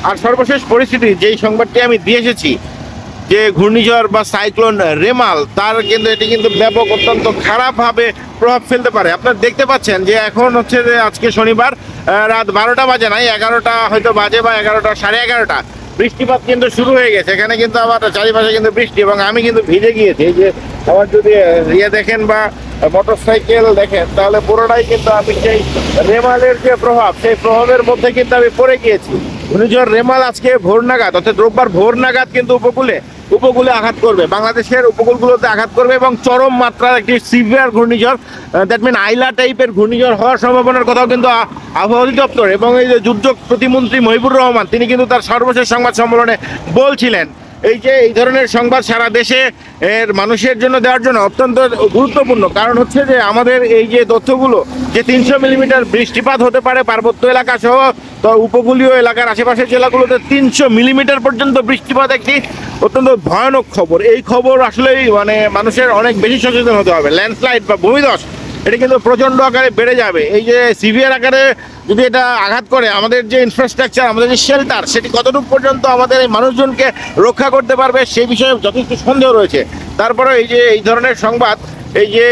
আর সর্বশেষ পরিস্থিতি যেই সংবাদটি আমি দিয়ে এসেছি যে ঘূর্ণিঝড় বা সাইক্লোন রেমাল, তার কিন্তু এটি কিন্তু ব্যাপক অত্যন্ত খারাপভাবে প্রভাব ফেলতে পারে। আপনারা দেখতে পাচ্ছেন যে এখন হচ্ছে যে আজকে শনিবার রাত 12টা বাজে নাই, 11টা হয়তো বাজে বা 11টা সাড়ে 11টা, বৃষ্টিপাত কিন্তু শুরু হয়ে গেছে। এখানে কিন্তু আবার চারিপাশে কিন্তু বৃষ্টি এবং আমি কিন্তু ভিজে গিয়েছি। এই যে আমার যদি ইয়ে দেখেন বা মোটর সাইকেল দেখেন তাহলে পুরোটাই কিন্তু আমি সেই রেমালের যে প্রভাব, সেই প্রভাবের মধ্যে কিন্তু আমি পড়ে গিয়েছি। ঘূর্ণিঝড় রেমাল আজকে ভোর নাগাদ অর্থাৎ রোববার ভোর নাগাদ কিন্তু উপকূলে আঘাত করবে, বাংলাদেশের উপকূলগুলোতে আঘাত করবে এবং চরম মাত্রার একটি সিভিয়ার ঘূর্ণিঝড়, দ্যাট মিন আইলা টাইপের ঘূর্ণিঝড় হওয়ার সম্ভাবনার কথাও কিন্তু আবহাওয়া অধিদপ্তর এবং এই যে দুর্যোগ প্রতিমন্ত্রী মহিবুর রহমান তিনি কিন্তু তার সর্বশেষ সংবাদ সম্মেলনে বলছিলেন এই যে এই ধরনের সংবাদ সারা দেশে এর মানুষের জন্য দেওয়ার জন্য অত্যন্ত গুরুত্বপূর্ণ। কারণ হচ্ছে যে আমাদের এই যে তথ্যগুলো যে 300 মিলিমিটার বৃষ্টিপাত হতে পারে পার্বত্য এলাকা সহ তো উপকূলীয় এলাকার আশেপাশের জেলাগুলোতে 300 মিলিমিটার পর্যন্ত বৃষ্টিপাত একটি অত্যন্ত ভয়ানক খবর। এই খবর আসলেই মানে মানুষের অনেক বেশি সচেতন হতে হবে। ল্যান্ডস্লাইড বা ভূমিধস এটা কিন্তু প্রচণ্ড আকারে বেড়ে যাবে। এই যে সিভিয়ার আকারে যদি এটা আঘাত করে আমাদের যে ইনফ্রাস্ট্রাকচার, আমাদের যে শেল্টার, সেটি কতটুকু পর্যন্ত আমাদের এই মানুষজনকে রক্ষা করতে পারবে সেই বিষয়ে যথেষ্ট সন্দেহ রয়েছে। তারপরে এই যে এই ধরনের সংবাদ এই যে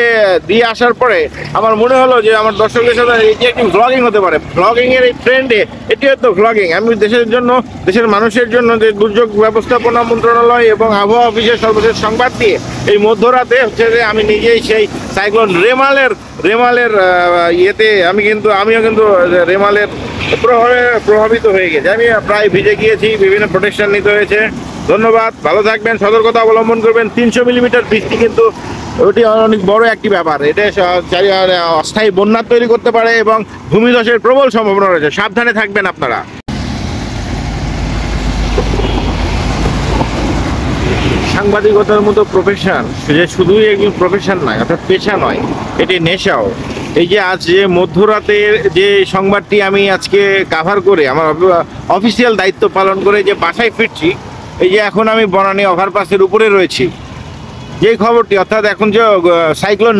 দিয়ে আসার পরে আমার মনে হলো যে আমার দর্শকদের সাথে এটি একটি ভ্লগিং হতে পারে। ভ্লগিংয়ের এই ট্রেন্ডে এটি হয়তো ভ্লগিং। আমি দেশের জন্য, দেশের মানুষের জন্য যে দুর্যোগ ব্যবস্থাপনা মন্ত্রণালয় এবং আবহাওয়া অফিসের সর্বশেষ সংবাদ দিয়ে এই মধ্যরাতে হচ্ছে যে আমি নিজেই সেই সাইক্লোন রেমালের ইয়েতে আমিও কিন্তু রেমালের প্রভাবে প্রভাবিত হয়ে গেছে। আমি প্রায় ভিজে গিয়েছি, বিভিন্ন প্রোটেকশন নিতে হয়েছে। ধন্যবাদ, ভালো থাকবেন, সতর্কতা অবলম্বন করবেন। 300 মিলিমিটার বৃষ্টি কিন্তু ওটি অনেক বড় একটি ব্যাপার। এটা অস্থায়ী বন্যা তৈরি করতে পারে এবং ভূমিধসের প্রবল সম্ভাবনা রয়েছে। সাবধানে থাকবেন আপনারা। সাংবাদিকতার মতো প্রফেশন যে শুধুই একজন প্রফেশন নয়, অর্থাৎ পেশা নয়, এটি নেশাও। এই যে আজ যে মধ্যরাতের যে সংবাদটি আমি আজকে কাভার করে আমার অফিসিয়াল দায়িত্ব পালন করে যে বাসায় ফিরছি, এই যে এখন আমি বনানী ওভারপাসের উপরে রয়েছি, যে খবরটি অর্থাৎ এখন যে সাইক্লোন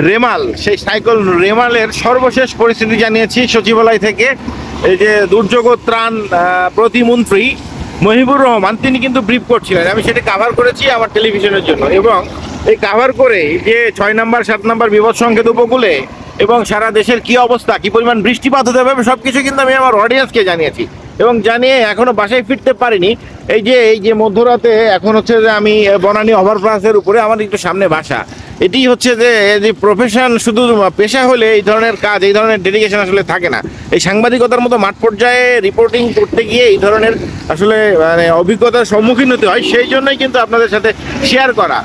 রেমাল, সেই সাইক্লোন রেমালের সর্বশেষ পরিস্থিতি জানিয়েছি সচিবালয় থেকে। এই যে দুর্যোগ ও ত্রাণ প্রতিমন্ত্রী মহিবুর রহমান তিনি কিন্তু ব্রিফ করছিলেন, আমি সেটা কাভার করেছি আমার টেলিভিশনের জন্য। এবং এই কাভার করে যে 6 নম্বর 7 নম্বর বিপদ সংকেত উপকূলে এবং সারা দেশের কি অবস্থা, কি পরিমাণ বৃষ্টিপাত হতে হবে সব কিছু কিন্তু আমি আমার অডিয়েন্সকে জানিয়েছি এবং জানিয়ে এখনো বাসায় ফিরতে পারিনি। এই যে মধ্যরাতে এখন হচ্ছে যে আমি বনানী ওভারপাসের উপরে, আমার একটু সামনে বাসা। এটি হচ্ছে যে প্রফেশন, শুধু পেশা হলে এই ধরনের কাজ, এই ধরনের ডেডিকেশন আসলে থাকে না। এই সাংবাদিকতার মতো মাঠ পর্যায়ে রিপোর্টিং করতে গিয়ে এই ধরনের আসলে মানে অভিজ্ঞতার সম্মুখীন হতে হয়, সেই জন্যই কিন্তু আপনাদের সাথে শেয়ার করা।